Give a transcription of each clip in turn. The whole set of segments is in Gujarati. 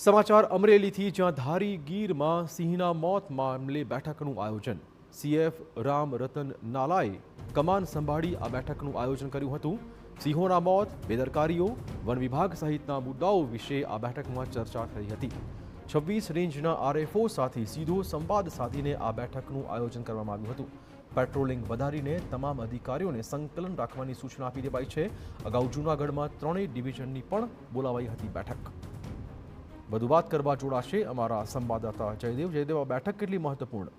સમાચાર અમરેલીથી, જ્યાં ધારી ગીરમાં સિંહના મોત મામલે બેઠકનું આયોજન. સીએફ રામ રતન નાલાએ કમાન સંભાળી આ બેઠકનું આયોજન કર્યું હતું. સિંહોના મોત, બેદરકારીઓ, વન વિભાગ સહિતના મુદ્દાઓ વિશે આ બેઠકમાં ચર્ચા થઈ હતી. 26 રેન્જના આરએફઓ સાથે સીધો સંવાદ સાધીને આ બેઠકનું આયોજન કરવામાં આવ્યું હતું. પેટ્રોલિંગ વધારીને તમામ અધિકારીઓને સંકલન રાખવાની સૂચના આપી દેવાઈ છે. અગાઉ જૂનાગઢમાં 3 ડિવિઝનની પણ બોલાવાઈ હતી બેઠક. વધુ વાત કરવા જોડાશે અમારા સંવાદદાતા જયદેવ. જયદેવ, આ બેઠક કેટલી મહત્વપૂર્ણ?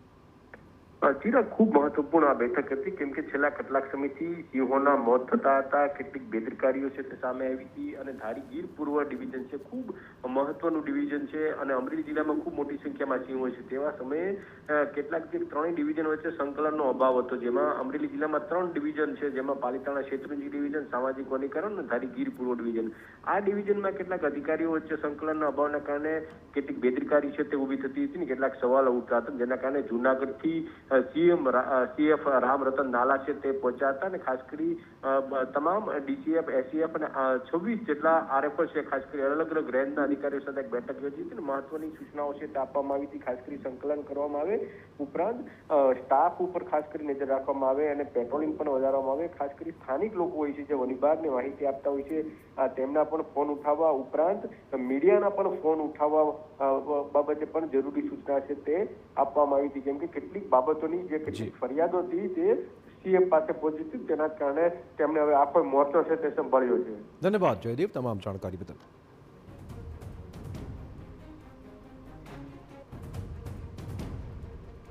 ચિરાગ, ખૂબ મહત્વપૂર્ણ આ બેઠક હતી, કેમ કે છેલ્લા કેટલાક સમયથી સિંહોના મોત થતા હતા. કેટલીક બેદરકારીઓ છે તે સામે આવી હતી અને ધારી ગીર પૂર્વ ડિવિઝન છે, ખૂબ મહત્વનું ડિવિઝન છે અને અમરેલી જિલ્લામાં ખૂબ મોટી સંખ્યામાં સિંહો છે. તેવા સમયે કેટલાક જે 3 ડિવિઝન વચ્ચે સંકલનનો અભાવ હતો, જેમાં અમરેલી જિલ્લામાં 3 ડિવિઝન છે, જેમાં પાલિતાણા શેત્રુંજી ડિવિઝન, સામાજિક વનીકરણ અને ધારી ગીર પૂર્વ ડિવિઝન. આ ડિવિઝનમાં કેટલાક અધિકારીઓ વચ્ચે સંકલનના અભાવના કારણે કેટલીક બેદરકારી છે તે ઊભી થતી હતી ને કેટલાક સવાલો ઉઠતા હતા, જેના કારણે જૂનાગઢથી સીએફ રામ રતન નાલા છે તે પહોંચ્યા હતા અને ખાસ કરી તમામ ડીસીએફ, એસીએફ અને 26 જેટલા આરએફઓ છે, ખાસ કરી અલગ અલગ રેન્જના અધિકારીઓ સાથે એક બેઠક યોજી હતી. મહત્વની સૂચનાઓ છે તે આપવામાં આવી હતી. ખાસ કરી સંકલન કરવામાં આવે, ઉપરાંત સ્ટાફ ઉપર ખાસ કરી નજર રાખવામાં આવે અને પેટ્રોલિંગ પણ વધારવામાં આવે. ખાસ કરી સ્થાનિક લોકો હોય છે જે વન વિભાગને માહિતી આપતા હોય છે, તેમના પણ ફોન ઉઠાવવા, ઉપરાંત મીડિયાના પણ ફોન ઉઠાવવા બાબતે પણ જરૂરી સૂચના છે તે આપવામાં આવી હતી. કેમ કે કેટલીક બાબતોની જે કેટલીક ફરિયાદો હતી તે સીએમ પાસે પહોંચી હતી, તેના કારણે તેમણે હવે આખો મોરચો છે તે સંભાળ્યો છે. ધન્યવાદ જયદેવ તમામ જાણકારી બદલ.